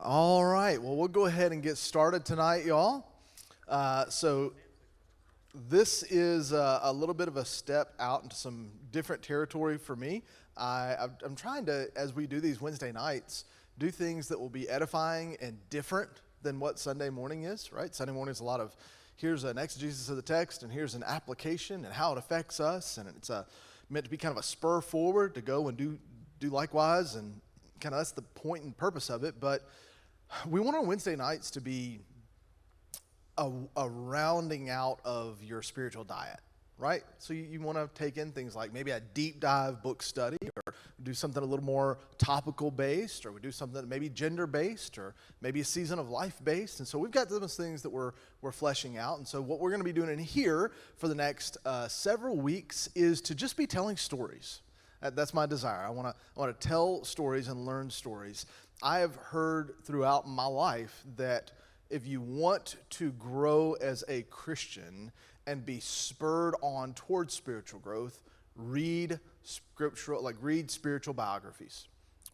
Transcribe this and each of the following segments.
All right, well, we'll go ahead and get started tonight, y'all. So this is a little bit of a step out into some different territory for me. I'm trying to, as we do these Wednesday nights, do things that will be edifying and different than what Sunday morning is, right? Sunday morning is a lot of, here's an exegesis of the text, and here's an application and how it affects us, and it's meant to be kind of a spur forward to go and do likewise, and kind of that's the point and purpose of it. But we want our Wednesday nights to be a rounding out of your spiritual diet, right? So you want to take in things like maybe a deep dive book study, or do something a little more topical based, or we do something maybe gender based, or maybe a season of life based. And so we've got those things that we're fleshing out. And so what we're going to be doing in here for the next several weeks is to just be telling stories. That's my desire. I want to tell stories and learn stories. I have heard throughout my life that if you want to grow as a Christian and be spurred on towards spiritual growth, read spiritual biographies.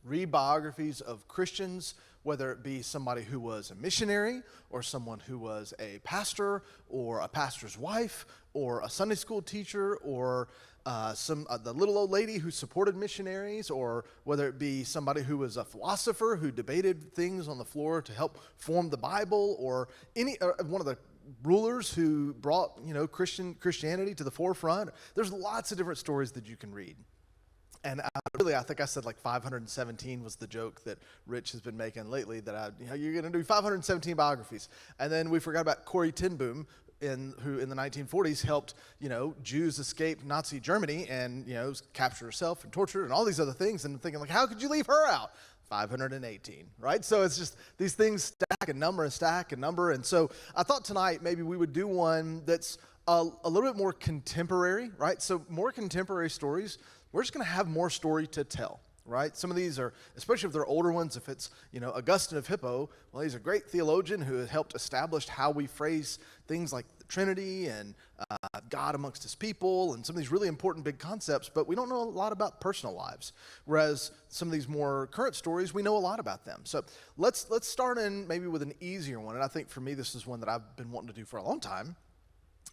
Read biographies of Christians, whether it be somebody who was a missionary, or someone who was a pastor, or a pastor's wife, or a Sunday school teacher, or the little old lady who supported missionaries, or whether it be somebody who was a philosopher who debated things on the floor to help form the Bible, or one of the rulers who brought Christianity to the forefront. There's lots of different stories that you can read. And I think I said like 517 was the joke that Rich has been making lately, that you're going to do 517 biographies. And then we forgot about Corrie ten Boom, who in the 1940s helped Jews escape Nazi Germany and capture herself and torture and all these other things, and thinking like, how could you leave her out? 518, right? So it's just these things stack and number. And so I thought tonight maybe we would do one that's a little bit more contemporary, right? So more contemporary stories. We're just going to have more story to tell, right? Some of these are, especially if they're older ones, if it's, Augustine of Hippo, well, he's a great theologian who has helped establish how we phrase things like the Trinity and God amongst his people and some of these really important big concepts, but we don't know a lot about personal lives. Whereas some of these more current stories, we know a lot about them. So let's start in maybe with an easier one, and I think for me this is one that I've been wanting to do for a long time.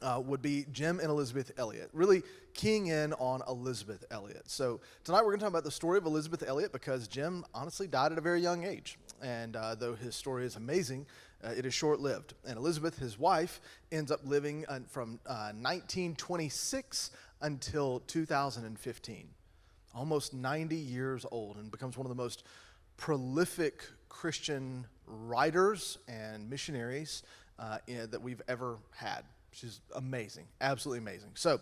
Would be Jim and Elizabeth Elliot, really keying in on Elizabeth Elliot. So tonight we're going to talk about the story of Elizabeth Elliot because Jim honestly died at a very young age. And though his story is amazing, it is short-lived. And Elizabeth, his wife, ends up living from 1926 until 2015, almost 90 years old, and becomes one of the most prolific Christian writers and missionaries that we've ever had. She's amazing, absolutely amazing. So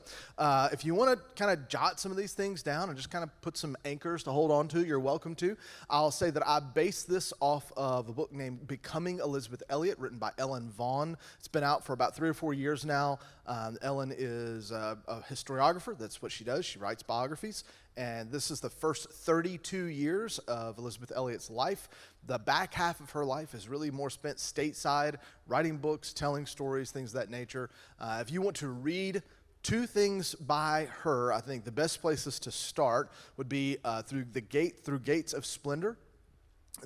if you want to kind of jot some of these things down and just kind of put some anchors to hold on to, you're welcome to. I'll say that I based this off of a book named Becoming Elizabeth Elliot, written by Ellen Vaughn. It's been out for about 3 or 4 years now. Ellen is a historiographer. That's what she does. She writes biographies. And this is the first 32 years of Elizabeth Elliot's life. The back half of her life is really more spent stateside, writing books, telling stories, things of that nature. If you want to read 2 things by her, I think the best places to start would be through Gates of Splendor.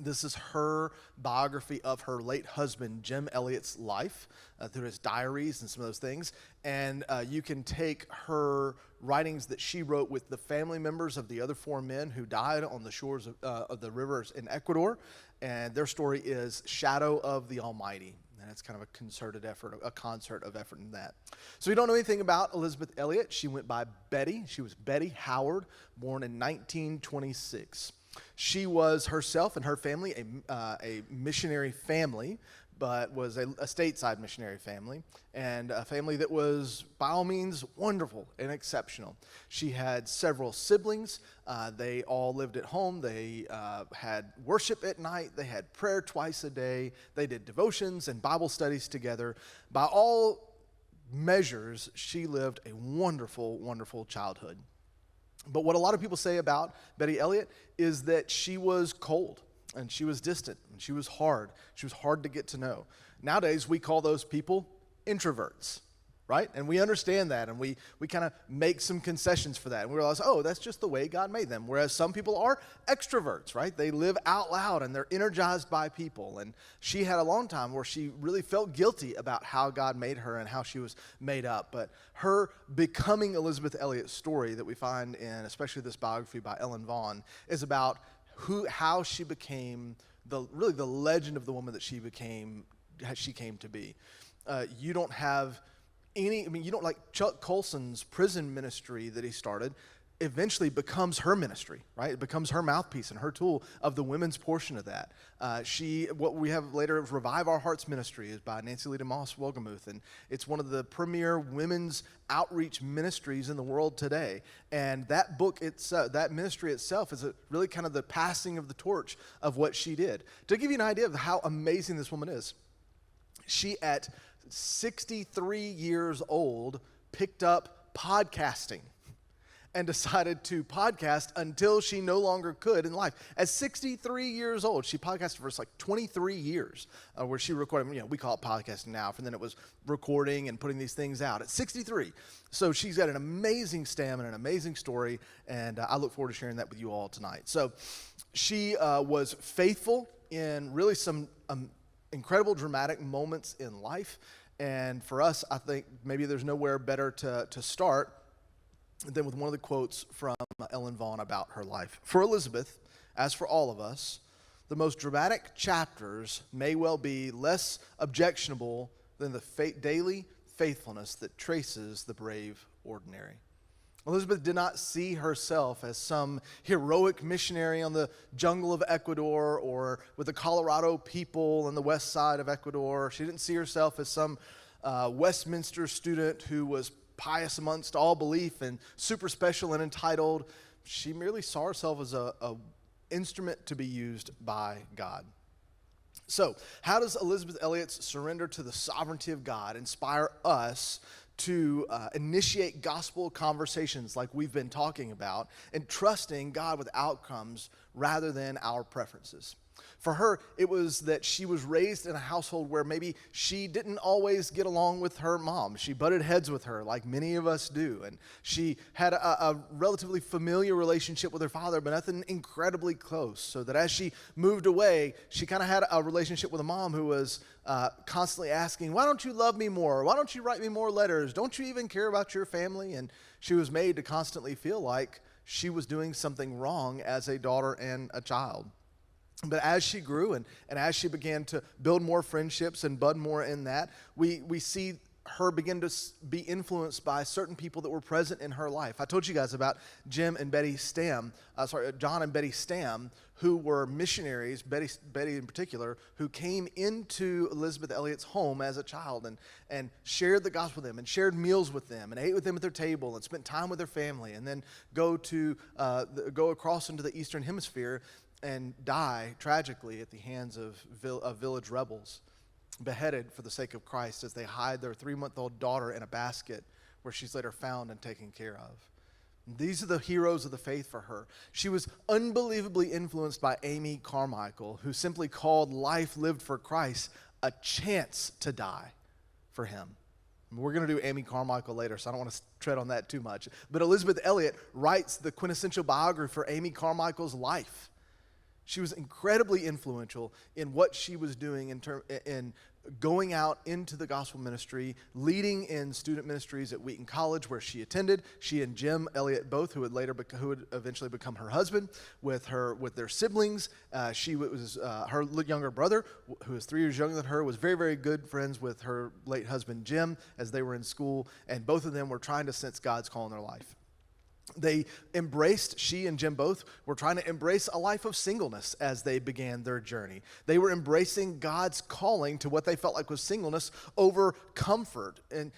This is her biography of her late husband, Jim Elliot's life, through his diaries and some of those things. And you can take her writings that she wrote with the family members of the other 4 men who died on the shores of the rivers in Ecuador. And their story is Shadow of the Almighty. And it's kind of a concerted effort, a concert of effort in that. So you don't know anything about Elizabeth Elliot. She went by Betty. She was Betty Howard, born in 1926. She was herself and her family a missionary family, but was a stateside missionary family, and a family that was, by all means, wonderful and exceptional. She had several siblings. They all lived at home. They had worship at night. They had prayer twice a day. They did devotions and Bible studies together. By all measures, she lived a wonderful, wonderful childhood. But what a lot of people say about Betty Elliot is that she was cold, and she was distant, and she was hard. She was hard to get to know. Nowadays, we call those people introverts, right? And we understand that, and we kind of make some concessions for that. And we realize, oh, that's just the way God made them. Whereas some people are extroverts, right? They live out loud, and they're energized by people. And she had a long time where she really felt guilty about how God made her and how she was made up. But her becoming Elisabeth Elliot's story that we find in especially this biography by Ellen Vaughn is about how she became the legend of the woman that she became, she came to be. You don't have you don't, like Chuck Colson's prison ministry that he started eventually becomes her ministry, right? It becomes her mouthpiece and her tool of the women's portion of that. What we have later of Revive Our Hearts ministry is by Nancy Lee DeMoss Wolgemuth, and it's one of the premier women's outreach ministries in the world today. And that book itself, that ministry itself, is really kind of the passing of the torch of what she did. To give you an idea of how amazing this woman is, she at 63 years old picked up podcasting and decided to podcast until she no longer could in life. At 63 years old, she podcasted for like 23 years, where she recorded, we call it podcasting now, and then it was recording and putting these things out at 63. So she's got an amazing stem and an amazing story, and I look forward to sharing that with you all tonight. So she was faithful in really some incredible dramatic moments in life. And for us, I think maybe there's nowhere better to start than with one of the quotes from Ellen Vaughn about her life. For Elisabeth, as for all of us, the most dramatic chapters may well be less objectionable than the daily faithfulness that traces the brave ordinary. Elisabeth did not see herself as some heroic missionary on the jungle of Ecuador or with the Colorado people on the west side of Ecuador. She didn't see herself as some Westminster student who was pious amongst all belief and super special and entitled. She merely saw herself as a instrument to be used by God. So, how does Elisabeth Elliot's surrender to the sovereignty of God inspire us to initiate gospel conversations like we've been talking about and trusting God with outcomes rather than our preferences? For her, it was that she was raised in a household where maybe she didn't always get along with her mom. She butted heads with her like many of us do. And she had a relatively familiar relationship with her father, but nothing incredibly close. So that as she moved away, she kind of had a relationship with a mom who was constantly asking, why don't you love me more? Why don't you write me more letters? Don't you even care about your family? And she was made to constantly feel like she was doing something wrong as a daughter and a child. But as she grew and as she began to build more friendships and bud more in that, we see her begin to be influenced by certain people that were present in her life. I told you guys about John and Betty Stam, who were missionaries, Betty in particular, who came into Elisabeth Elliot's home as a child and shared the gospel with them and shared meals with them and ate with them at their table and spent time with their family and then go across into the Eastern Hemisphere and die tragically at the hands of village rebels, beheaded for the sake of Christ as they hide their 3-month-old daughter in a basket where she's later found and taken care of. These are the heroes of the faith for her. She was unbelievably influenced by Amy Carmichael, who simply called life lived for Christ a chance to die for him. We're going to do Amy Carmichael later, so I don't want to tread on that too much. But Elisabeth Elliot writes the quintessential biography for Amy Carmichael's life. She was incredibly influential in what she was doing in going out into the gospel ministry, leading in student ministries at Wheaton College, where she attended. She and Jim Elliot both, who would eventually become her husband, with their siblings. Her younger brother, who is 3 years younger than her, was very, very good friends with her late husband Jim as they were in school, and both of them were trying to sense God's call in their life. She and Jim both were trying to embrace a life of singleness as they began their journey. They were embracing God's calling to what they felt like was singleness over comfort. And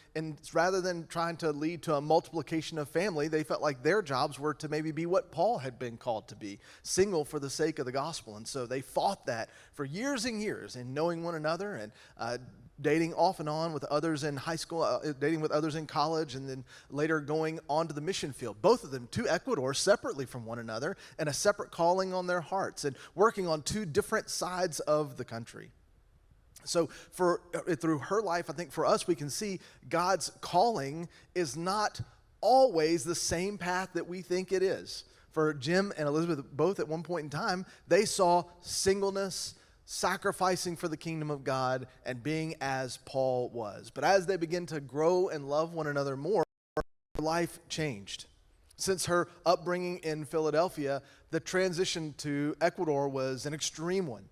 rather than trying to lead to a multiplication of family, they felt like their jobs were to maybe be what Paul had been called to be, single for the sake of the gospel. And so they fought that for years and years in knowing one another and dating off and on with others in high school, dating with others in college, and then later going on to the mission field. Both of them to Ecuador separately from one another and a separate calling on their hearts and working on two different sides of the country. So through her life, I think for us, we can see God's calling is not always the same path that we think it is. For Jim and Elizabeth, both at one point in time, they saw singleness, sacrificing for the kingdom of God, and being as Paul was. But as they begin to grow and love one another more, her life changed. Since her upbringing in Philadelphia, the transition to Ecuador was an extreme one.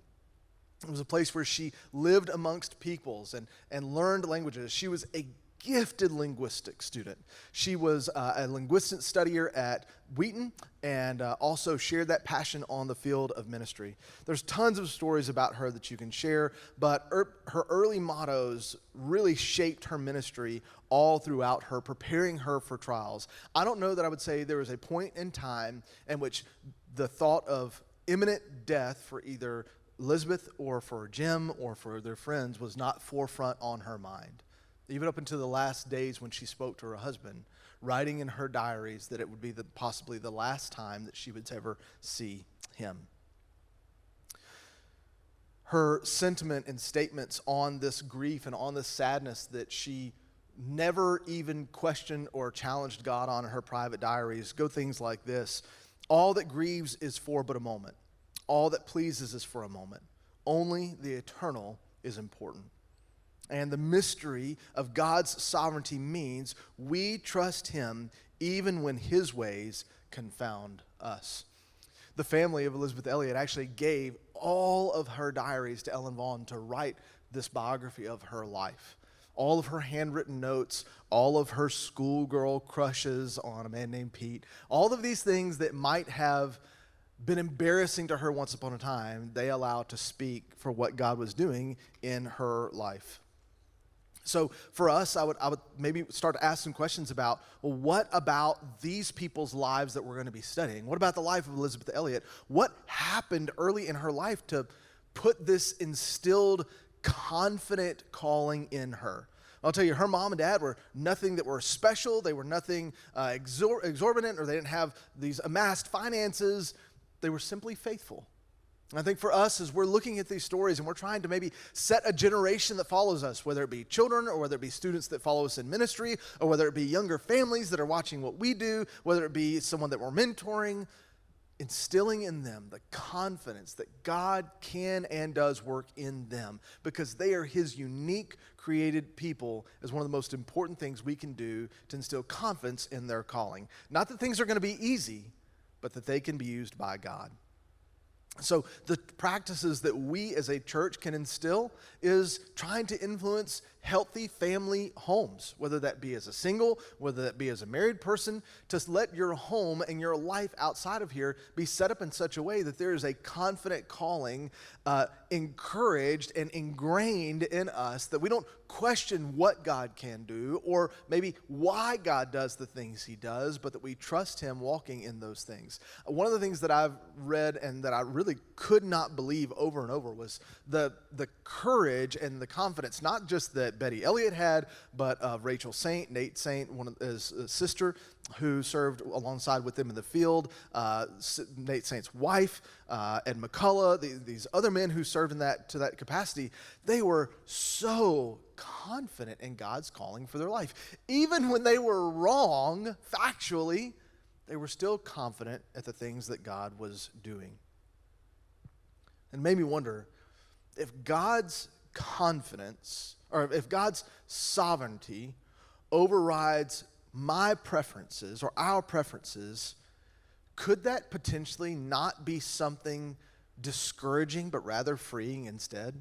It was a place where she lived amongst peoples and learned languages. She was a gifted linguistic student. She was a linguistic studier at Wheaton and also shared that passion on the field of ministry. There's tons of stories about her that you can share, but her early mottos really shaped her ministry all throughout her, preparing her for trials. I don't know that I would say there was a point in time in which the thought of imminent death for either Elizabeth or for Jim or for their friends was not forefront on her mind. Even up until the last days when she spoke to her husband, writing in her diaries that it would be possibly the last time that she would ever see him. Her sentiment and statements on this grief and on this sadness that she never even questioned or challenged God on in her private diaries go things like this: all that grieves is for but a moment. All that pleases is for a moment. Only the eternal is important. And the mystery of God's sovereignty means we trust him even when his ways confound us. The family of Elizabeth Elliot actually gave all of her diaries to Ellen Vaughn to write this biography of her life. All of her handwritten notes, all of her schoolgirl crushes on a man named Pete, all of these things that might have been embarrassing to her once upon a time, they allowed to speak for what God was doing in her life. So for us, I would maybe start to ask some questions about, well, what about these people's lives that we're going to be studying? What about the life of Elizabeth Elliot? What happened early in her life to put this instilled, confident calling in her? I'll tell you, her mom and dad were nothing that were special. They were nothing exorbitant, or they didn't have these amassed finances. They were simply faithful. I think for us, as we're looking at these stories and we're trying to maybe set a generation that follows us, whether it be children or whether it be students that follow us in ministry, or whether it be younger families that are watching what we do, whether it be someone that we're mentoring, instilling in them the confidence that God can and does work in them because they are his unique created people is one of the most important things we can do to instill confidence in their calling. Not that things are going to be easy, but that they can be used by God. So the practices that we as a church can instill is trying to influence healthy family homes, whether that be as a single, whether that be as a married person, to let your home and your life outside of here be set up in such a way that there is a confident calling encouraged and ingrained in us, that we don't question what God can do or maybe why God does the things he does, but that we trust him walking in those things. One of the things that I've read and that I really could not believe over and over was the courage and the confidence, not just that Betty Elliott had, but Rachel Saint, Nate Saint, one of his sister, who served alongside with them in the field, Nate Saint's wife, Ed McCullough, these other men who served in to that capacity. They were so confident in God's calling for their life. Even when they were wrong, factually, they were still confident at the things that God was doing. And it made me wonder, if God's confidence, or if God's sovereignty overrides my preferences or our preferences, could that potentially not be something discouraging but rather freeing instead?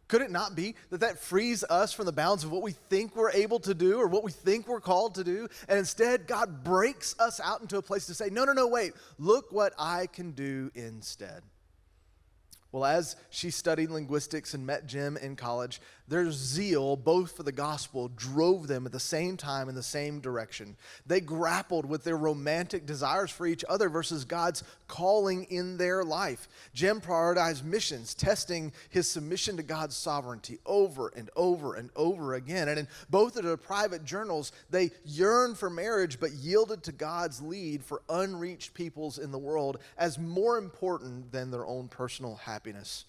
Could it not be that frees us from the bounds of what we think we're able to do or what we think we're called to do, and instead God breaks us out into a place to say, no, wait, look what I can do instead. Well, as she studied linguistics and met Jim in college, their zeal, both for the gospel, drove them at the same time in the same direction. They grappled with their romantic desires for each other versus God's calling in their life. Jim prioritized missions, testing his submission to God's sovereignty over and over and over again. And in both of their private journals, they yearned for marriage but yielded to God's lead for unreached peoples in the world as more important than their own personal happiness.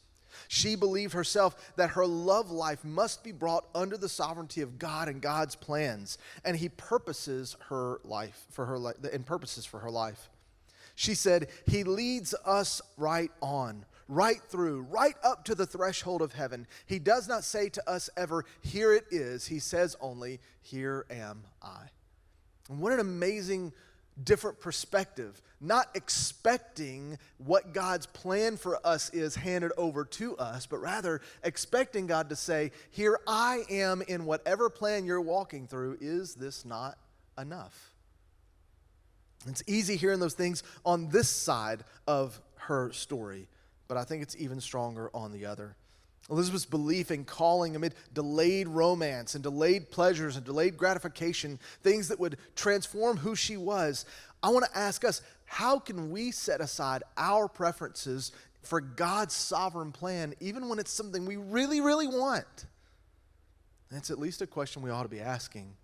She believed herself that her love life must be brought under the sovereignty of God and God's plans, and he purposes her life for her and purposes for her life. She said, he leads us right on, right through, right up to the threshold of heaven. He does not say to us ever, here it is. He says only, here am I. And what an amazing different perspective, not expecting what God's plan for us is handed over to us, but rather expecting God to say, here I am in whatever plan you're walking through. Is this not enough? It's easy hearing those things on this side of her story, but I think it's even stronger on the other. Elizabeth's belief in calling amid delayed romance and delayed pleasures and delayed gratification, things that would transform who she was. I want to ask us, how can we set aside our preferences for God's sovereign plan, even when it's something we really, really want? And it's at least a question we ought to be asking.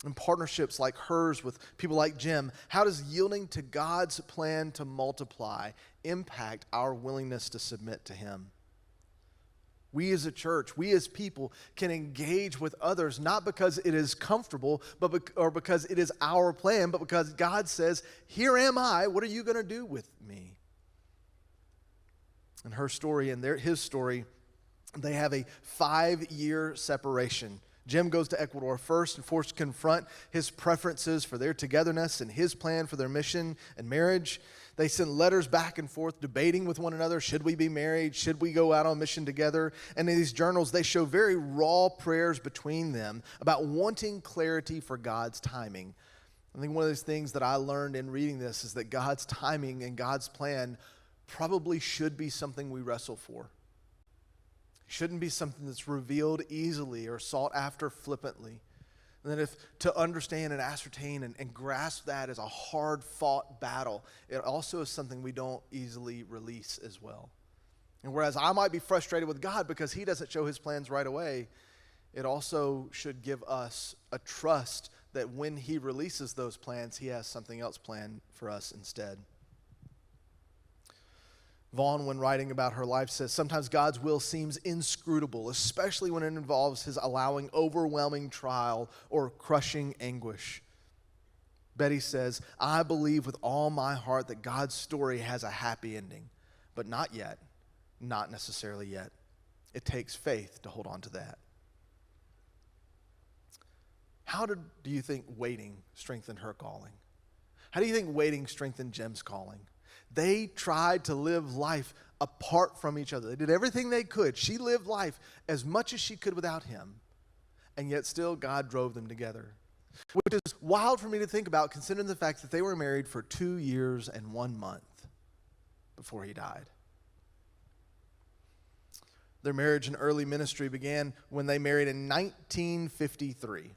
In partnerships like hers with people like Jim, how does yielding to God's plan to multiply impact our willingness to submit to him? We as a church, we as people can engage with others not because it is comfortable or because it is our plan, but because God says, here am I, what are you going to do with me? In her story and his story, they have a 5-year separation. Jim goes to Ecuador first and forced to confront his preferences for their togetherness and his plan for their mission and marriage. They send letters back and forth debating with one another. Should we be married? Should we go out on mission together? And in these journals, they show very raw prayers between them about wanting clarity for God's timing. I think one of those things that I learned in reading this is that God's timing and God's plan probably should be something we wrestle for. It shouldn't be something that's revealed easily or sought after flippantly. And then if to understand and ascertain and grasp that as a hard-fought battle, it also is something we don't easily release as well. And whereas I might be frustrated with God because he doesn't show his plans right away, it also should give us a trust that when he releases those plans, he has something else planned for us instead. Vaughn, when writing about her life, says, sometimes God's will seems inscrutable, especially when it involves his allowing overwhelming trial or crushing anguish. Betty says, I believe with all my heart that God's story has a happy ending, but not yet, not necessarily yet. It takes faith to hold on to that. How do you think waiting strengthened her calling? How do you think waiting strengthened Jim's calling? They tried to live life apart from each other. They did everything they could. She lived life as much as she could without him, and yet still God drove them together. Which is wild for me to think about, considering the fact that they were married for 2 years and 1 month before he died. Their marriage and early ministry began when they married in 1953.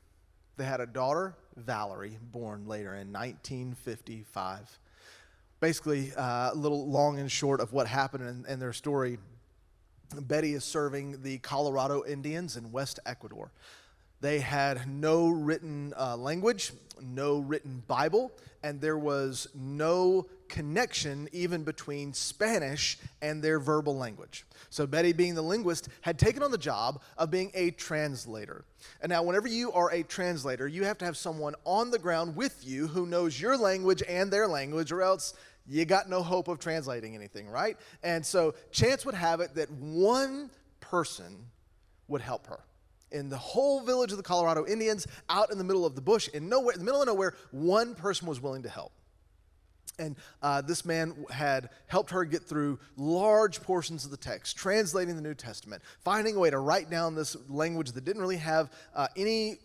They had a daughter, Valerie, born later in 1955. Basically, a little long and short of what happened in their story, Betty is serving the Colorado Indians in West Ecuador. They had no written language, no written Bible, and there was no connection even between Spanish and their verbal language. So Betty, being the linguist, had taken on the job of being a translator. And now whenever you are a translator, you have to have someone on the ground with you who knows your language and their language, or else you got no hope of translating anything, right? And so chance would have it that one person would help her. In the whole village of the Colorado Indians, out in the middle of the bush, in the middle of nowhere, one person was willing to help. And this man had helped her get through large portions of the text, translating the New Testament, finding a way to write down this language that didn't really have any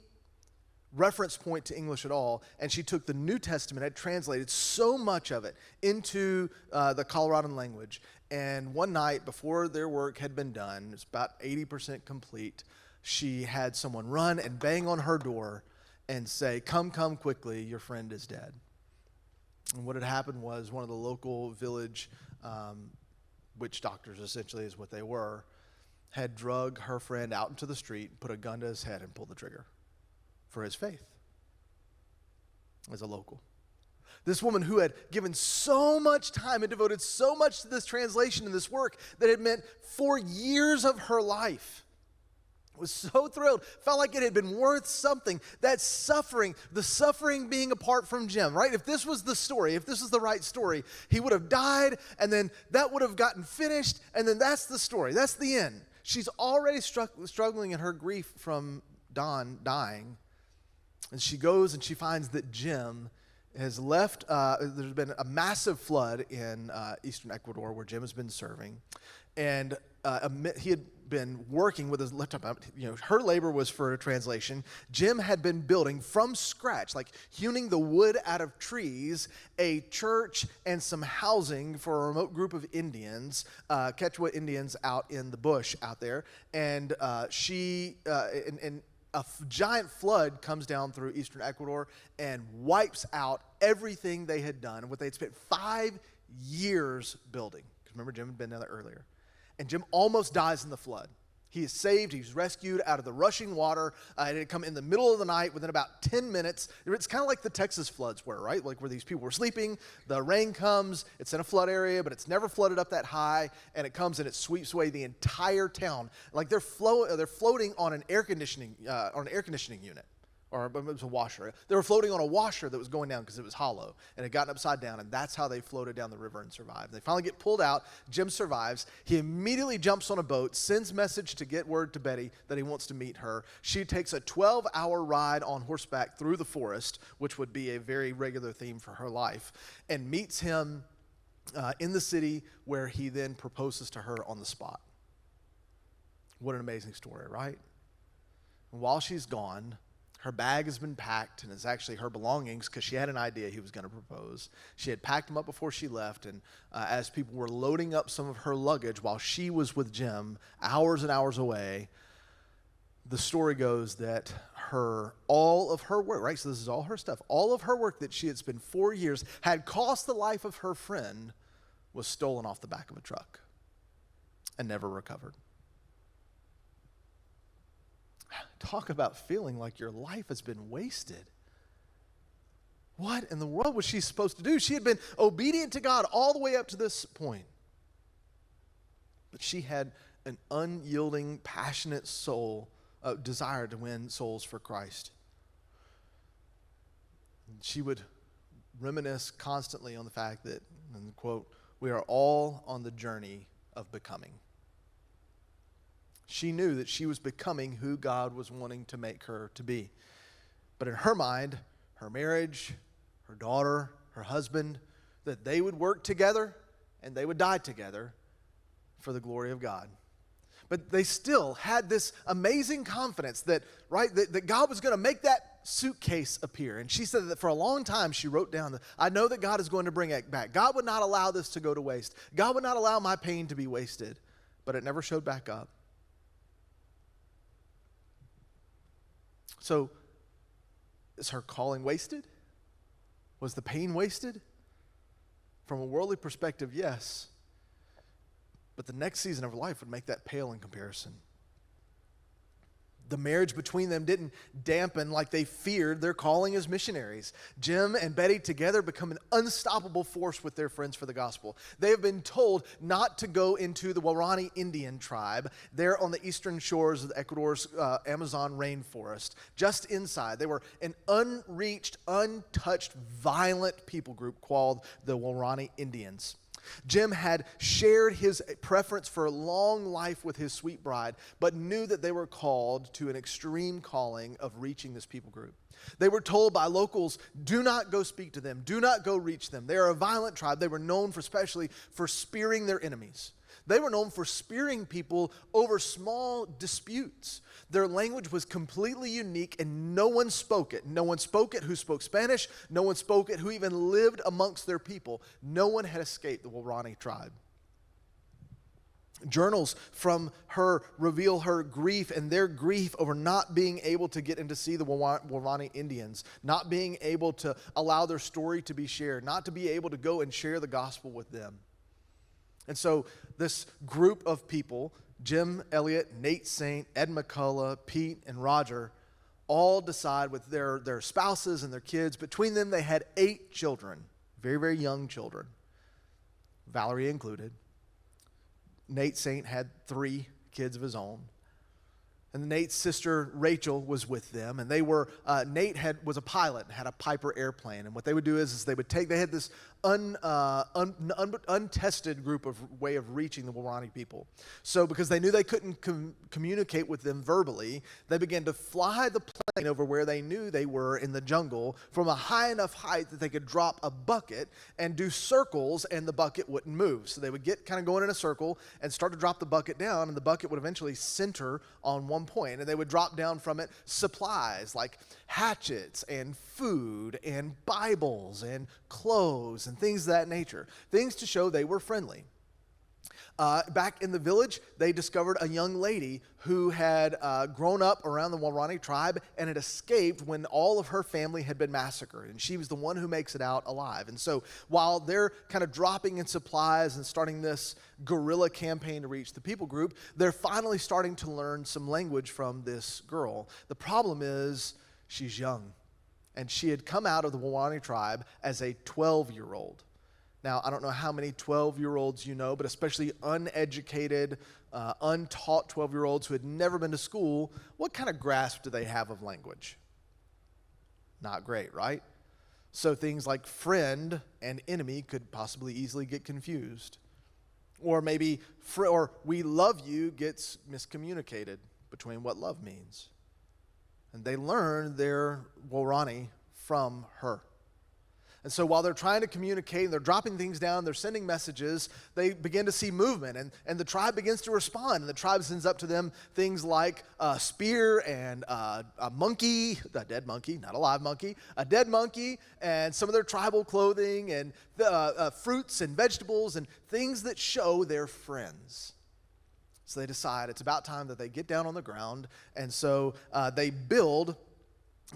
reference point to English at all. And she took the New Testament, had translated so much of it into the Coloradan language. And one night, before their work had been done, it's about 80% complete, she had someone run and bang on her door and say, come quickly, your friend is dead. And what had happened was one of the local village witch doctors, essentially is what they were, had drug her friend out into the street, put a gun to his head, and pulled the trigger for his faith as a local. This woman who had given so much time and devoted so much to this translation and this work that it meant 4 years of her life, was so thrilled, felt like it had been worth something. That suffering, the suffering being apart from Jim, right? If this was the story, if this was the right story, he would have died, and then that would have gotten finished, and then that's the story. That's the end. She's already struggling in her grief from Don dying, and she goes and she finds that Jim has left. There's been a massive flood in eastern Ecuador where Jim has been serving, and he had been working with his laptop. Her labor was for a translation. Jim had been building from scratch, like hewing the wood out of trees, a church and some housing for a remote group of Indians, Quechua Indians out in the bush out there. And a giant flood comes down through eastern Ecuador and wipes out everything they had done, what they had spent 5 years building. Because remember, Jim had been down there earlier. And Jim almost dies in the flood. He is saved. He's rescued out of the rushing water. It had come in the middle of the night within about 10 minutes. It's kind of like the Texas floods were, right? Like where these people were sleeping. The rain comes. It's in a flood area, but it's never flooded up that high. And it comes and it sweeps away the entire town. Like they're floating on an air conditioning unit. Or it was a washer. They were floating on a washer that was going down because it was hollow and had gotten upside down, and that's how they floated down the river and survived. They finally get pulled out. Jim survives. He immediately jumps on a boat, sends message to get word to Betty that he wants to meet her. She takes a 12-hour ride on horseback through the forest, which would be a very regular theme for her life, and meets him in the city, where he then proposes to her on the spot. What an amazing story, right? And while she's gone, her bag has been packed, and it's actually her belongings because she had an idea he was going to propose. She had packed them up before she left, and as people were loading up some of her luggage while she was with Jim, hours and hours away, the story goes that all of her work, right? So this is all her stuff. All of her work that she had spent 4 years had cost the life of her friend was stolen off the back of a truck and never recovered. Talk about feeling like your life has been wasted. What in the world was she supposed to do? She had been obedient to God all the way up to this point. But she had an unyielding, passionate desire to win souls for Christ. She would reminisce constantly on the fact that, and quote, "We are all on the journey of becoming." She knew that she was becoming who God was wanting to make her to be. But in her mind, her marriage, her daughter, her husband, that they would work together and they would die together for the glory of God. But they still had this amazing confidence that, right, that God was going to make that suitcase appear. And she said that for a long time she wrote down, I know that God is going to bring it back. God would not allow this to go to waste. God would not allow my pain to be wasted. But it never showed back up. So, is her calling wasted? Was the pain wasted? From a worldly perspective, yes. But the next season of her life would make that pale in comparison. The marriage between them didn't dampen like they feared their calling as missionaries. Jim and Betty together become an unstoppable force with their friends for the gospel. They have been told not to go into the Waorani Indian tribe. They're on the eastern shores of Ecuador's Amazon rainforest, just inside. They were an unreached, untouched, violent people group called the Waorani Indians. Jim had shared his preference for a long life with his sweet bride, but knew that they were called to an extreme calling of reaching this people group. They were told by locals, do not go speak to them, do not go reach them. They are a violent tribe. They were known especially for spearing their enemies. They were known for spearing people over small disputes. Their language was completely unique and no one spoke it. No one spoke it who spoke Spanish. No one spoke it who even lived amongst their people. No one had escaped the Waorani tribe. Journals from her reveal her grief and their grief over not being able to get in to see the Waorani Indians, not being able to allow their story to be shared, not to be able to go and share the gospel with them. And so this group of people, Jim Elliott, Nate Saint, Ed McCullough, Pete, and Roger, all decide with their spouses and their kids. Between them, they had 8 children. very, very young children, Valerie included. Nate Saint had 3 kids of his own. And Nate's sister Rachel was with them, and Nate was a pilot and had a Piper airplane. And what they would do is they had this untested way of reaching the Waorani people. So because they knew they couldn't communicate with them verbally, they began to fly the plane over where they knew they were in the jungle from a high enough height that they could drop a bucket and do circles, and the bucket wouldn't move. So they would get kind of going in a circle and start to drop the bucket down, and the bucket would eventually center on one point, and they would drop down from it supplies like hatchets and food and Bibles and clothes and things of that nature, things to show they were friendly. Back in the village, they discovered a young lady who had grown up around the Waorani tribe and had escaped when all of her family had been massacred, and she was the one who makes it out alive. And so while they're kind of dropping in supplies and starting this guerrilla campaign to reach the people group, they're finally starting to learn some language from this girl. The problem is she's young, and she had come out of the Waorani tribe as a 12-year-old. Now, I don't know how many 12-year-olds you know, but especially uneducated, untaught 12-year-olds who had never been to school, what kind of grasp do they have of language? Not great, right? So things like friend and enemy could possibly easily get confused. Or maybe or we love you gets miscommunicated between what love means. And they learn their Waorani from her. And so while they're trying to communicate and they're dropping things down, they're sending messages, they begin to see movement, and the tribe begins to respond. And the tribe sends up to them things like a spear and a monkey, a dead monkey, not a live monkey, a dead monkey, and some of their tribal clothing, and fruits and vegetables and things that show they're friends. So they decide it's about time that they get down on the ground, and so they build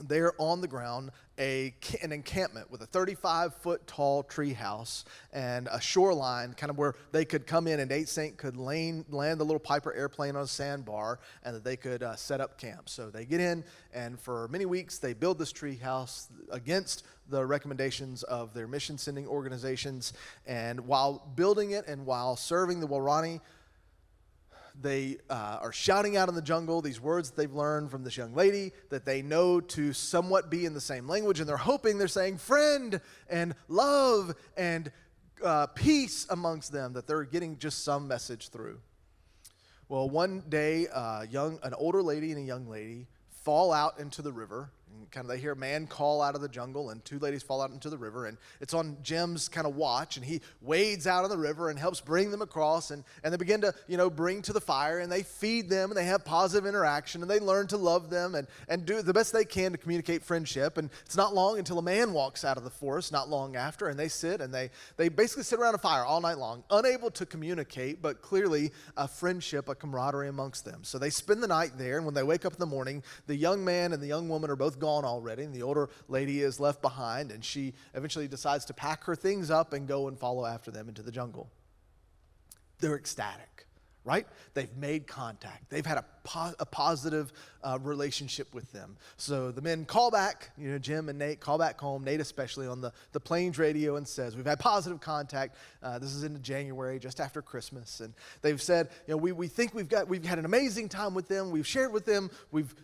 there on the ground an encampment with a 35-foot tall tree house and a shoreline kind of where they could come in, and Nate Saint could land the little Piper airplane on a sandbar, and that they could set up camp. So they get in, and for many weeks they build this tree house against the recommendations of their mission sending organizations. And while building it and while serving the Waorani, they are shouting out in the jungle these words that they've learned from this young lady that they know to somewhat be in the same language, and they're hoping they're saying friend and love and peace amongst them, that they're getting just some message through. Well, one day, an older lady and a young lady fall out into the river. And kind of they hear a man call out of the jungle, and 2 ladies fall out into the river, and it's on Jim's kind of watch, and he wades out of the river and helps bring them across, and they begin to bring to the fire, and they feed them, and they have positive interaction, and they learn to love them and do the best they can to communicate friendship. And it's not long until a man walks out of the forest not long after, and they sit and they basically sit around a fire all night long, unable to communicate, but clearly a friendship, a camaraderie amongst them. So they spend the night there, and when they wake up in the morning, the young man and the young woman are both gone already, and the older lady is left behind, and she eventually decides to pack her things up and go and follow after them into the jungle. They're ecstatic, right? They've made contact. They've had a positive relationship with them. So the men call back, Jim and Nate call back home, Nate especially on the plains radio, and says, we've had positive contact. This is in January, just after Christmas. And they've said, we think we've had an amazing time with them. We've shared with them.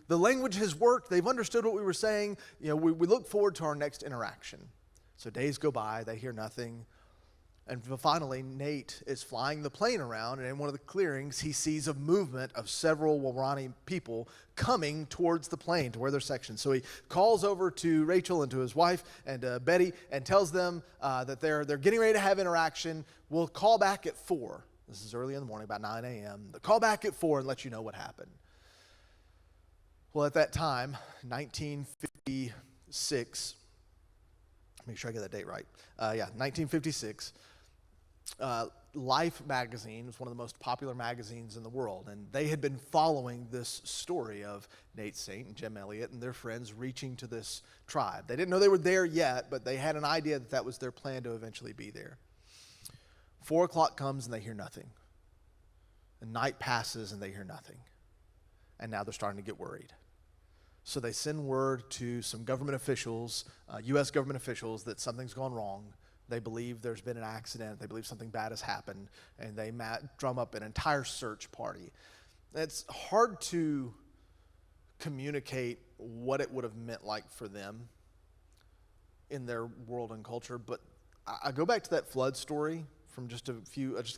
The language has worked. They've understood what we were saying. We look forward to our next interaction. So days go by. They hear nothing. And finally, Nate is flying the plane around, and in one of the clearings, he sees a movement of several Waorani people coming towards the plane to where they're sectioned. So he calls over to Rachel and to his wife and Betty and tells them that they're getting ready to have interaction. We'll call back at 4. This is early in the morning, about 9 a.m. They'll call back at 4 and let you know what happened. Well, at that time, 1956, make sure I get that date right. 1956. Life magazine was one of the most popular magazines in the world, and they had been following this story of Nate Saint and Jim Elliott and their friends reaching to this tribe. They didn't know they were there yet, but they had an idea that was their plan to eventually be there. 4 o'clock comes and they hear nothing. The night passes and they hear nothing. And now they're starting to get worried. So they send word to some government officials, U.S. government officials, that something's gone wrong. They believe there's been an accident. They believe something bad has happened, and they drum up an entire search party. It's hard to communicate what it would have meant like for them in their world and culture, but I go back to that flood story from just a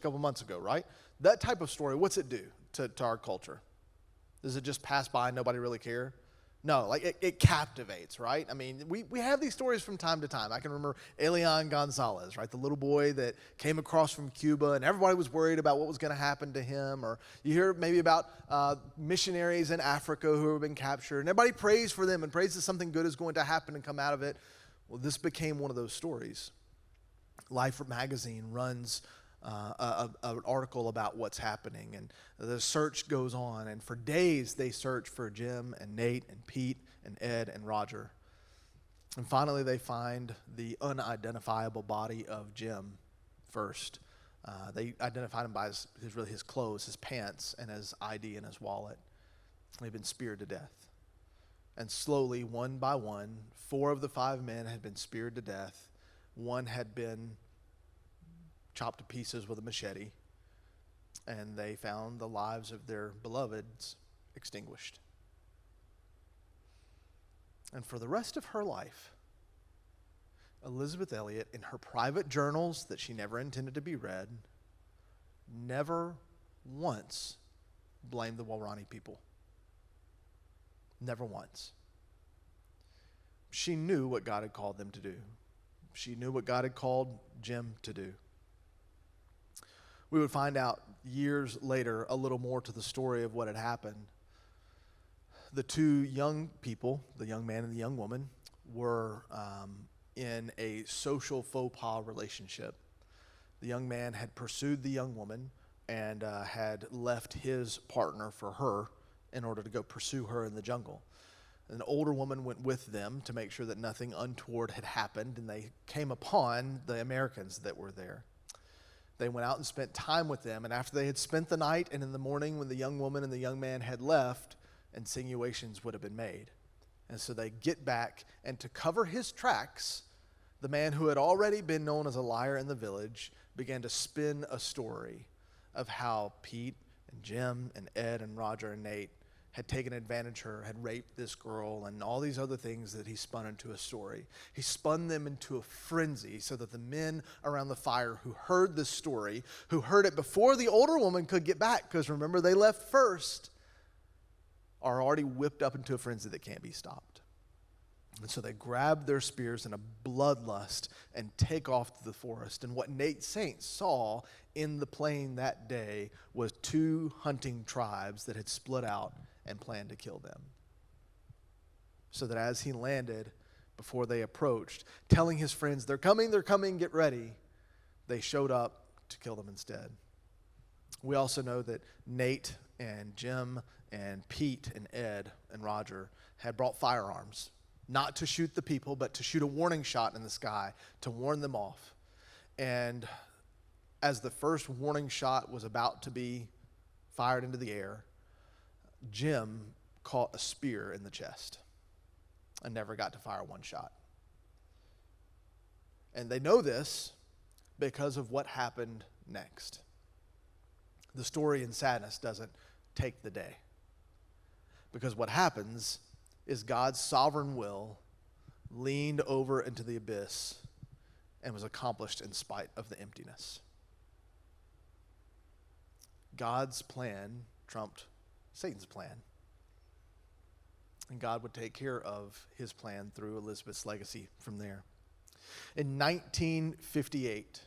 couple months ago, right? That type of story, what's it do to our culture? Does it just pass by and nobody really care? No, like it captivates, right? I mean, we have these stories from time to time. I can remember Elian Gonzalez, right? The little boy that came across from Cuba and everybody was worried about what was going to happen to him. Or you hear maybe about missionaries in Africa who have been captured. And everybody prays for them and prays that something good is going to happen and come out of it. Well, this became one of those stories. Life magazine runs an article about what's happening, and the search goes on, and for days they search for Jim and Nate and Pete and Ed and Roger. And finally they find the unidentifiable body of Jim first. They identified him by his clothes, his pants, and his ID and his wallet. They'd been speared to death. And slowly, one by one, 4 of the 5 men had been speared to death. One had been chopped to pieces with a machete, and they found the lives of their beloveds extinguished. And for the rest of her life, Elisabeth Elliot, in her private journals that she never intended to be read, never once blamed the Waorani people. Never once. She knew what God had called them to do. She knew what God had called Jim to do. We would find out years later a little more to the story of what had happened. The 2 young people, the young man and the young woman, were in a social faux pas relationship. The young man had pursued the young woman and had left his partner for her in order to go pursue her in the jungle. An older woman went with them to make sure that nothing untoward had happened, and they came upon the Americans that were there. They went out and spent time with them, and after they had spent the night and in the morning when the young woman and the young man had left, insinuations would have been made. And so they get back, and to cover his tracks, the man who had already been known as a liar in the village began to spin a story of how Pete and Jim and Ed and Roger and Nate had taken advantage of her, had raped this girl, and all these other things that he spun into a story. He spun them into a frenzy so that the men around the fire who heard this story, who heard it before the older woman could get back, because remember, they left first, are already whipped up into a frenzy that can't be stopped. And so they grab their spears in a bloodlust and take off to the forest. And what Nate Saint saw in the plain that day was 2 hunting tribes that had split out and planned to kill them. So that as he landed, before they approached, telling his friends, they're coming, get ready, they showed up to kill them instead. We also know that Nate and Jim and Pete and Ed and Roger had brought firearms, not to shoot the people, but to shoot a warning shot in the sky to warn them off. And as the first warning shot was about to be fired into the air, Jim caught a spear in the chest and never got to fire one shot. And they know this because of what happened next. The story in sadness doesn't take the day, because what happens is God's sovereign will leaned over into the abyss and was accomplished in spite of the emptiness. God's plan trumped Satan's plan. And God would take care of his plan through Elizabeth's legacy from there. In 1958,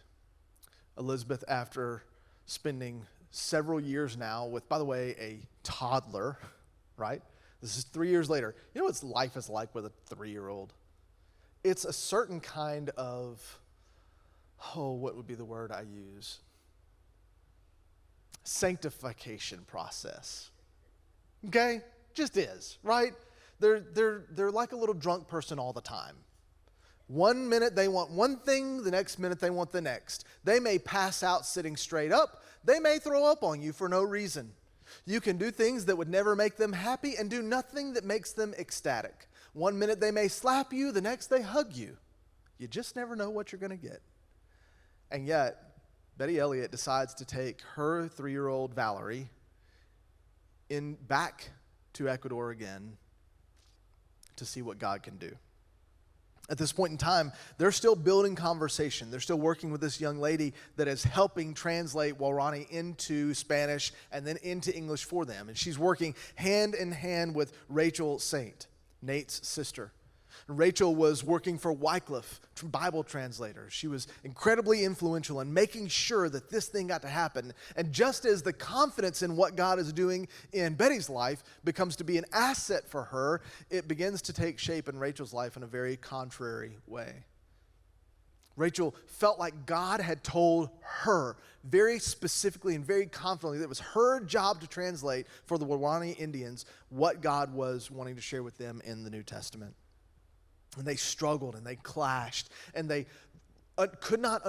Elizabeth, after spending several years now with, by the way, a toddler, right? This is 3 years later. You know what life is like with a 3-year-old? It's a certain kind of, what would be the word I use? Sanctification process. Okay? Just is, right? They're like a little drunk person all the time. One minute they want one thing, the next minute they want the next. They may pass out sitting straight up. They may throw up on you for no reason. You can do things that would never make them happy and do nothing that makes them ecstatic. One minute they may slap you, the next they hug you. You just never know what you're going to get. And yet, Betty Elliott decides to take her 3-year-old Valerie back to Ecuador again to see what God can do. At this point in time, they're still building conversation. They're still working with this young lady that is helping translate Waorani into Spanish and then into English for them. And she's working hand in hand with Rachel Saint, Nate's sister. Rachel was working for Wycliffe, Bible translator. She was incredibly influential in making sure that this thing got to happen. And just as the confidence in what God is doing in Betty's life becomes to be an asset for her, it begins to take shape in Rachel's life in a very contrary way. Rachel felt like God had told her very specifically and very confidently that it was her job to translate for the Waorani Indians what God was wanting to share with them in the New Testament. And they struggled and they clashed and they could not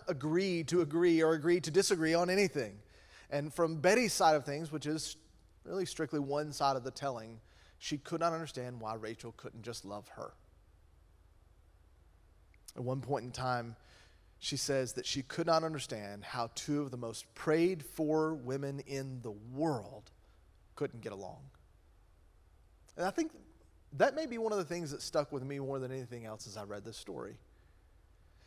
agree to agree or agree to disagree on anything. And from Betty's side of things, which is really strictly one side of the telling, she could not understand why Rachel couldn't just love her. At one point in time, she says that she could not understand how two of the most prayed for women in the world couldn't get along. And I think that may be one of the things that stuck with me more than anything else as I read this story,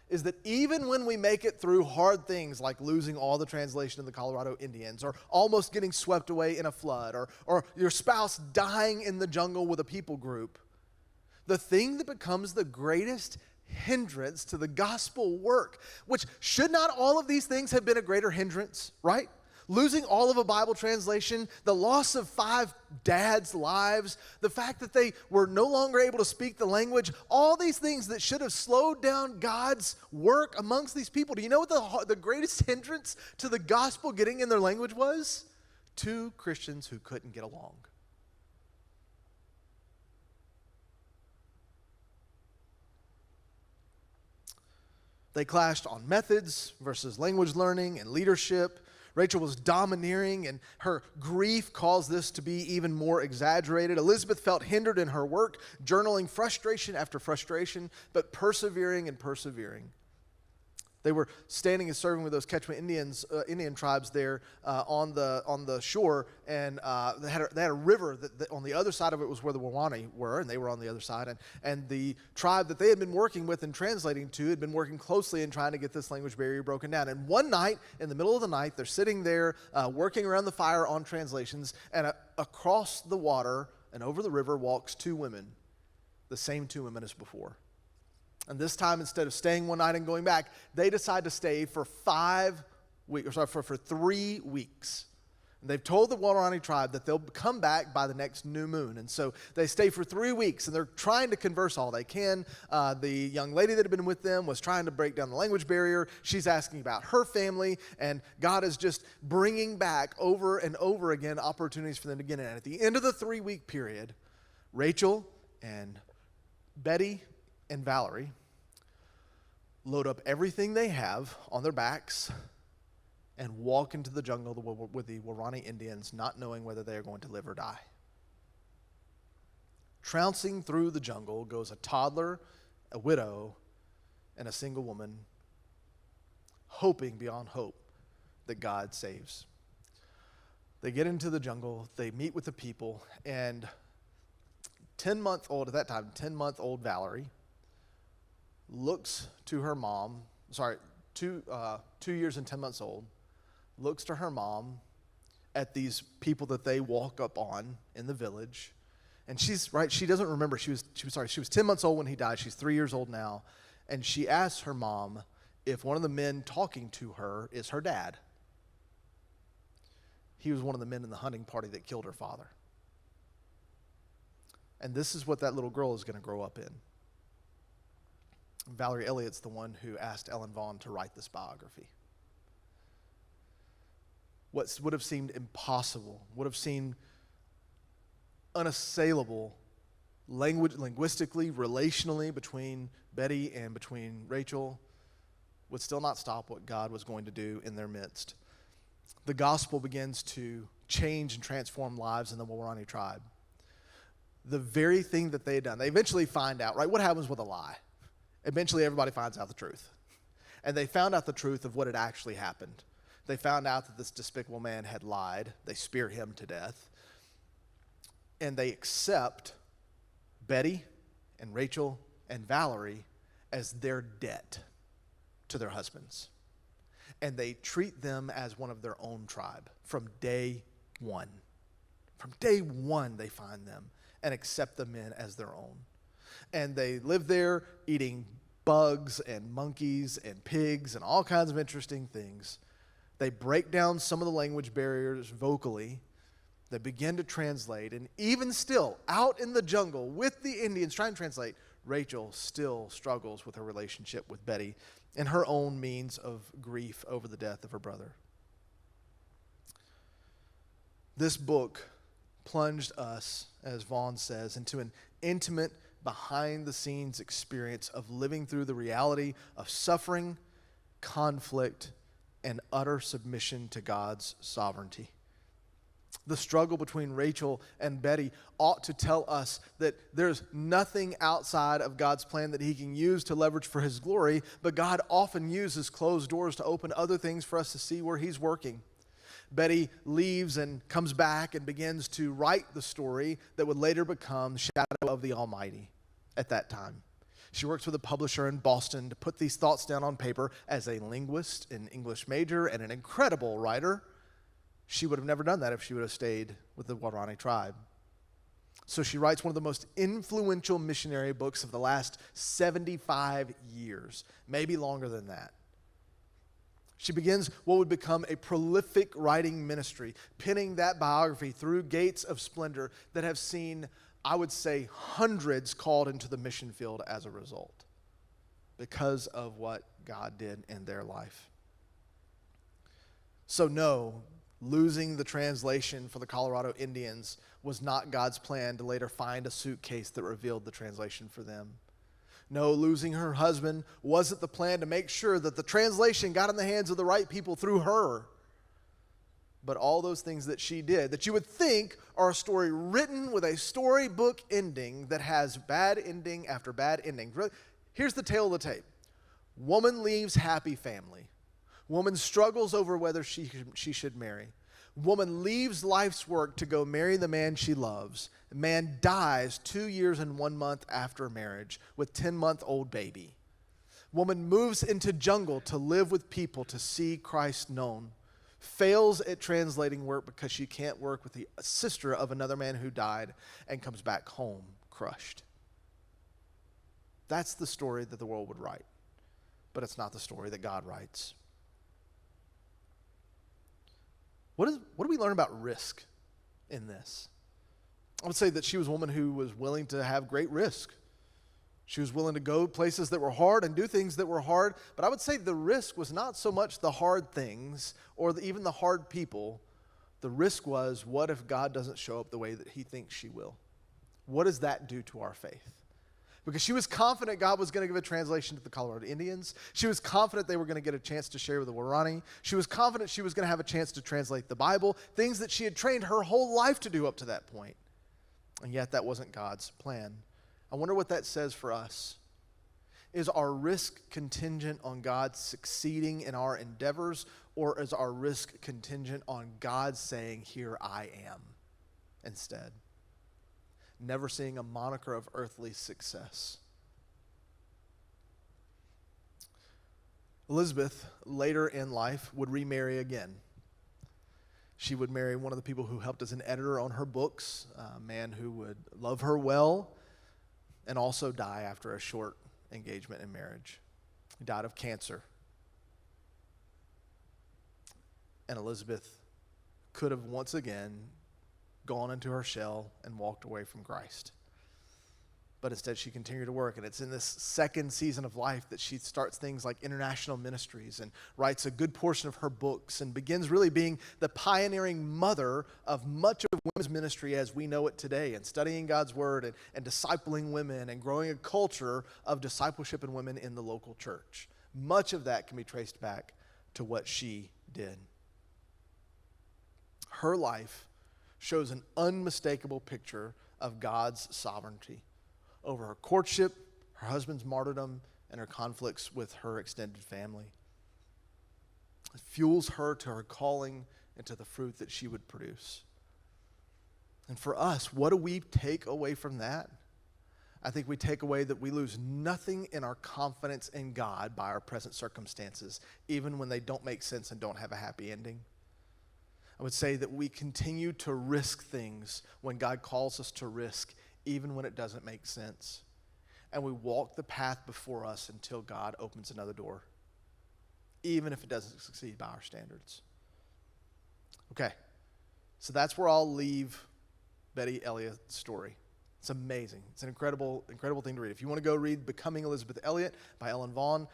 is that even when we make it through hard things like losing all the translation of the Colorado Indians or almost getting swept away in a flood or your spouse dying in the jungle with a people group, the thing that becomes the greatest hindrance to the gospel work, which should not all of these things have been a greater hindrance, right? Losing all of a Bible translation, the loss of 5 dads' lives, the fact that they were no longer able to speak the language, all these things that should have slowed down God's work amongst these people. Do you know what the greatest hindrance to the gospel getting in their language was? 2 Christians who couldn't get along. They clashed on methods versus language learning and leadership. Rachel was domineering, and her grief caused this to be even more exaggerated. Elizabeth felt hindered in her work, journaling frustration after frustration, but persevering and persevering. They were standing and serving with those Quechua Indian tribes there on the shore, and they had a river that on the other side of it was where the Waorani were, and they were on the other side. And the tribe that they had been working with and translating to had been working closely in trying to get this language barrier broken down. And one night, in the middle of the night, they're sitting there working around the fire on translations, and across the water and over the river walks 2 women, the same 2 women as before. And this time, instead of staying one night and going back, they decide to stay for 3 weeks. And they've told the Waorani tribe that they'll come back by the next new moon. And so they stay for 3 weeks, and they're trying to converse all they can. The young lady that had been with them was trying to break down the language barrier. She's asking about her family, and God is just bringing back over and over again opportunities for them to get in. And at the end of the 3-week period, Rachel and Betty and Valerie load up everything they have on their backs and walk into the jungle with the Waorani Indians, not knowing whether they are going to live or die. Trouncing through the jungle goes a toddler, a widow, and a single woman, hoping beyond hope that God saves. They get into the jungle, they meet with the people, and 10-month-old Valerie looks to her mom, 2 years and 10 months old, looks to her mom at these people that they walk up on in the village. And she doesn't remember. She was 10 months old when he died. She's 3 years old now. And she asks her mom if one of the men talking to her is her dad. He was one of the men in the hunting party that killed her father. And this is what that little girl is going to grow up in. Valerie Elliott's the one who asked Ellen Vaughn to write this biography. What would have seemed impossible, would have seemed unassailable linguistically, relationally between Betty and between Rachel, would still not stop what God was going to do in their midst. The gospel begins to change and transform lives in the Waorani tribe. The very thing that they had done, they eventually find out, right? What happens with a lie? Eventually everybody finds out the truth. And they found out the truth of what had actually happened. They found out that this despicable man had lied. They spear him to death. And they accept Betty and Rachel and Valerie as their debt to their husbands. And they treat them as one of their own tribe from day one. From day one, they find them and accept the men as their own. And they live there eating bugs and monkeys and pigs and all kinds of interesting things. They break down some of the language barriers vocally. They begin to translate. And even still, out in the jungle with the Indians trying to translate, Rachel still struggles with her relationship with Betty and her own means of grief over the death of her brother. This book plunged us, as Vaughn says, into an intimate, behind-the-scenes experience of living through the reality of suffering, conflict, and utter submission to God's sovereignty. The struggle between Rachel and Betty ought to tell us that there's nothing outside of God's plan that he can use to leverage for his glory, but God often uses closed doors to open other things for us to see where he's working. Betty leaves and comes back and begins to write the story that would later become Shadow of the Almighty at that time. She works with a publisher in Boston to put these thoughts down on paper as a linguist, an English major, and an incredible writer. She would have never done that if she would have stayed with the Waorani tribe. So she writes one of the most influential missionary books of the last 75 years, maybe longer than that. She begins what would become a prolific writing ministry, penning that biography through gates of splendor that have seen, I would say, hundreds called into the mission field as a result because of what God did in their life. So no, losing the translation for the Colorado Indians was not God's plan to later find a suitcase that revealed the translation for them. No, losing her husband wasn't the plan to make sure that the translation got in the hands of the right people through her. But all those things that she did, that you would think are a story written with a storybook ending that has bad ending after bad ending. Here's the tale of the tape. Woman leaves happy family. Woman struggles over whether she should marry. Woman leaves life's work to go marry the man she loves. Man dies 2 years and 1 month after marriage with 10-month-old baby. Woman moves into jungle to live with people to see Christ known. Fails at translating work because she can't work with the sister of another man who died, and comes back home crushed. That's the story that the world would write, but it's not the story that God writes. What do we learn about risk in this? I would say that she was a woman who was willing to have great risk. She was willing to go places that were hard and do things that were hard. But I would say the risk was not so much the hard things or even the hard people. The risk was, what if God doesn't show up the way that he thinks she will? What does that do to our faith? Because she was confident God was going to give a translation to the Colorado Indians. She was confident they were going to get a chance to share with the Waorani. She was confident she was going to have a chance to translate the Bible, things that she had trained her whole life to do up to that point. And yet that wasn't God's plan. I wonder what that says for us. Is our risk contingent on God succeeding in our endeavors, or is our risk contingent on God saying, "Here I am," instead? Never seeing a moniker of earthly success. Elizabeth, later in life, would remarry again. She would marry one of the people who helped as an editor on her books, a man who would love her well, and also die after a short engagement and marriage. He died of cancer. And Elizabeth could have once again gone into her shell and walked away from Christ. But instead she continued to work, and it's in this second season of life that she starts things like international ministries and writes a good portion of her books and begins really being the pioneering mother of much of women's ministry as we know it today, and studying God's word and discipling women and growing a culture of discipleship in women in the local church. Much of that can be traced back to what she did. Her life shows an unmistakable picture of God's sovereignty over her courtship, her husband's martyrdom, and her conflicts with her extended family. It fuels her to her calling and to the fruit that she would produce. And for us, what do we take away from that? I think we take away that we lose nothing in our confidence in God by our present circumstances, even when they don't make sense and don't have a happy ending. I would say that we continue to risk things when God calls us to risk, even when it doesn't make sense. And we walk the path before us until God opens another door, even if it doesn't succeed by our standards. Okay, so that's where I'll leave Betty Elliott's story. It's amazing. It's an incredible, incredible thing to read. If you want to go read Becoming Elizabeth Elliot by Ellen Vaughn,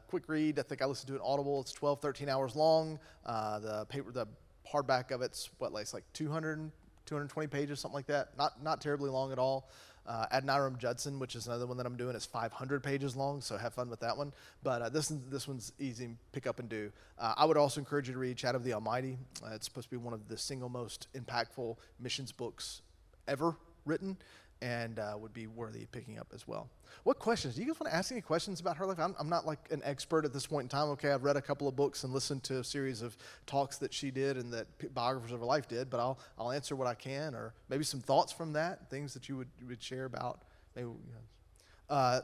quick read. I think I listened to it on Audible. It's 12, 13 hours long. The hardback of it's like 220 pages, something like that. Not terribly long at all. Adoniram Judson, which is another one that I'm doing, is 500 pages long, so have fun with that one. But this one's easy to pick up and do. I would also encourage you to read Shadow of the Almighty. It's supposed to be one of the single most impactful missions books ever written, and would be worthy of picking up as well. What questions? Do you guys want to ask any questions about her life? I'm not like an expert at this point in time. Okay, I've read a couple of books and listened to a series of talks that she did and that biographers of her life did, but I'll answer what I can, or maybe some thoughts from that, things that you would share about, maybe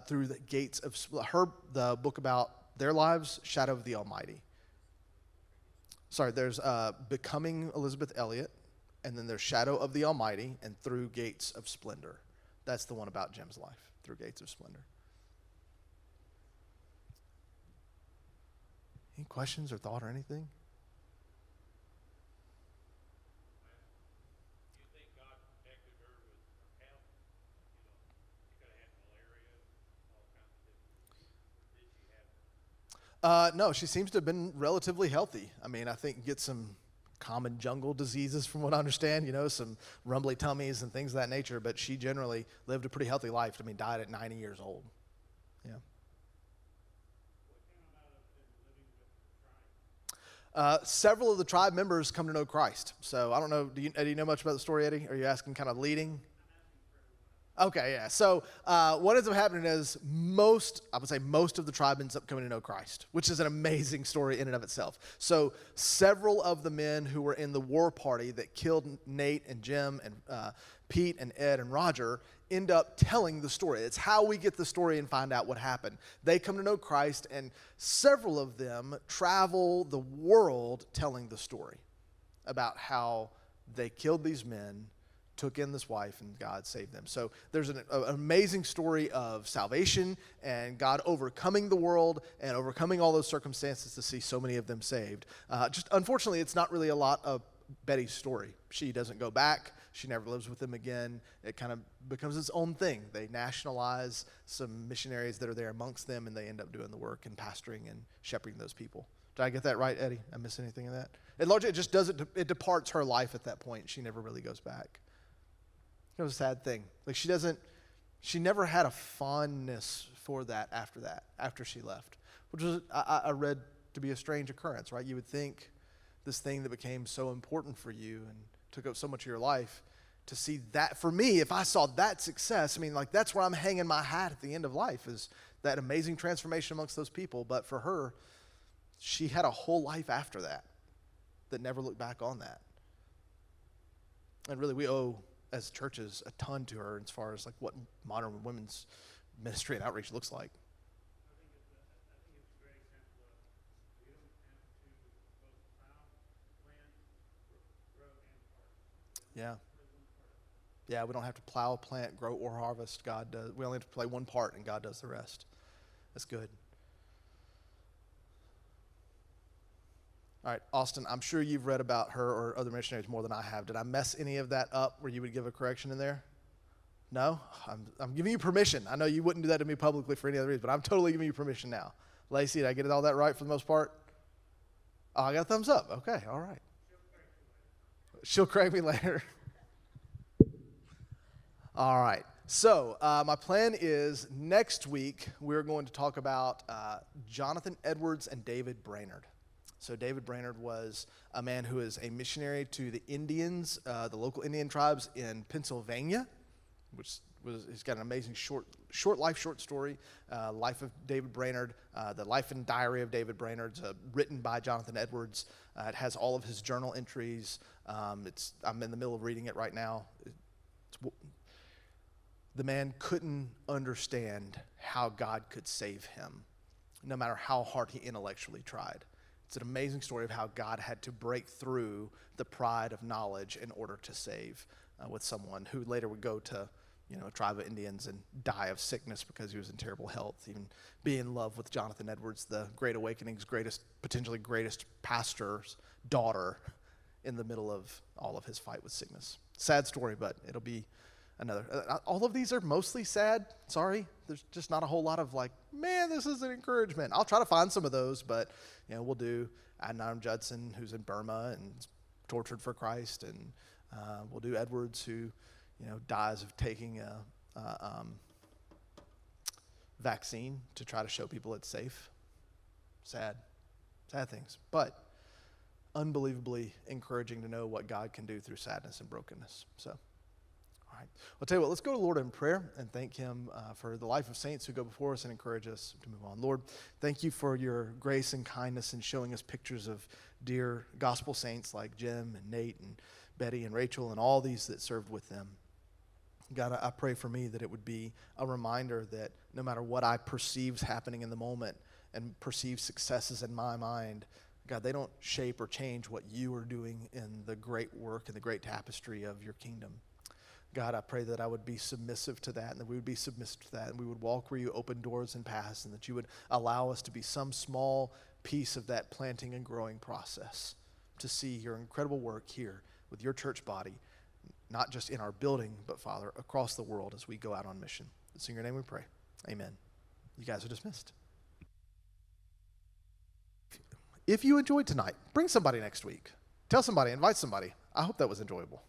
through the gates of the book about their lives, Shadow of the Almighty. Sorry, there's Becoming Elizabeth Elliot, and then there's Shadow of the Almighty and Through Gates of Splendor. That's the one about Jim's life, Through Gates of Splendor. Any questions or thought or anything? Do you think God protected her with her health? She could have had malaria, all kinds of different. Did she have? No, she seems to have been relatively healthy. I mean, I think get some common jungle diseases from what I understand, some rumbly tummies and things of that nature, but she generally lived a pretty healthy life. I mean, died at 90 years old. Yeah. What came out of them living with the tribe? Several of the tribe members come to know Christ. So I don't know, do you know much about the story, Eddie? Are you asking kind of leading? Okay, yeah. So what ends up happening is most of the tribe ends up coming to know Christ, which is an amazing story in and of itself. So several of the men who were in the war party that killed Nate and Jim and Pete and Ed and Roger end up telling the story. It's how we get the story and find out what happened. They come to know Christ, and several of them travel the world telling the story about how they killed these men, took in this wife, and God saved them. So there's an amazing story of salvation and God overcoming the world and overcoming all those circumstances to see so many of them saved. Just unfortunately, it's not really a lot of Betty's story. She doesn't go back. She never lives with them again. It kind of becomes its own thing. They nationalize some missionaries that are there amongst them, and they end up doing the work and pastoring and shepherding those people. Did I get that right, Eddie? I miss anything in that? It just doesn't. It departs her life at that point. She never really goes back. It was a sad thing. Like she never had a fondness for that, after she left, which was, I read, to be a strange occurrence, right? You would think this thing that became so important for you and took up so much of your life, to see that, for me, if I saw that success, I mean, like, that's where I'm hanging my hat at the end of life, is that amazing transformation amongst those people. But for her, she had a whole life after that never looked back on that. And really, we owe, as churches, a ton to her as far as like what modern women's ministry and outreach looks like. I think it's a great example of we don't have to both plow, plant, grow, and harvest. Yeah. Play one part of it. Yeah, we don't have to plow, plant, grow, or harvest. God does. We only have to play one part, and God does the rest. That's good. All right, Austin, I'm sure you've read about her or other missionaries more than I have. Did I mess any of that up where you would give a correction in there? No? I'm giving you permission. I know you wouldn't do that to me publicly for any other reason, but I'm totally giving you permission now. Lacey, did I get all that right for the most part? Oh, I got a thumbs up. Okay, all right. She'll correct me later. All right. So my plan is next week we're going to talk about Jonathan Edwards and David Brainerd. So David Brainerd was a man who is a missionary to the Indians, the local Indian tribes in Pennsylvania. he's got an amazing short life, short story, Life of David Brainerd, the Life and Diary of David Brainerd, written by Jonathan Edwards. It has all of his journal entries. I'm in the middle of reading it right now. The man couldn't understand how God could save him, no matter how hard he intellectually tried. It's an amazing story of how God had to break through the pride of knowledge in order to save with someone who later would go to, a tribe of Indians and die of sickness because he was in terrible health. Even be in love with Jonathan Edwards, the Great Awakening's potentially greatest pastor's daughter, in the middle of all of his fight with sickness. Sad story, but it'll be another. All of these are mostly sad. Sorry, there's just not a whole lot of man, this is an encouragement. I'll try to find some of those, but we'll do Adoniram Judson, who's in Burma and tortured for Christ, and we'll do Edwards, who dies of taking a vaccine to try to show people it's safe. Sad things, but unbelievably encouraging to know what God can do through sadness and brokenness. So. All right. I'll tell you what, let's go to the Lord in prayer and thank him for the life of saints who go before us and encourage us to move on. Lord, thank you for your grace and kindness in showing us pictures of dear gospel saints like Jim and Nate and Betty and Rachel and all these that served with them. God, I pray for me that it would be a reminder that no matter what I perceive happening in the moment and perceive successes in my mind, God, they don't shape or change what you are doing in the great work and the great tapestry of your kingdom. God, I pray that I would be submissive to that, and that we would be submissive to that, and we would walk where you open doors and paths, and that you would allow us to be some small piece of that planting and growing process, to see your incredible work here with your church body, not just in our building, but, Father, across the world as we go out on mission. It's in your name we pray. Amen. You guys are dismissed. If you enjoyed tonight, bring somebody next week. Tell somebody, invite somebody. I hope that was enjoyable.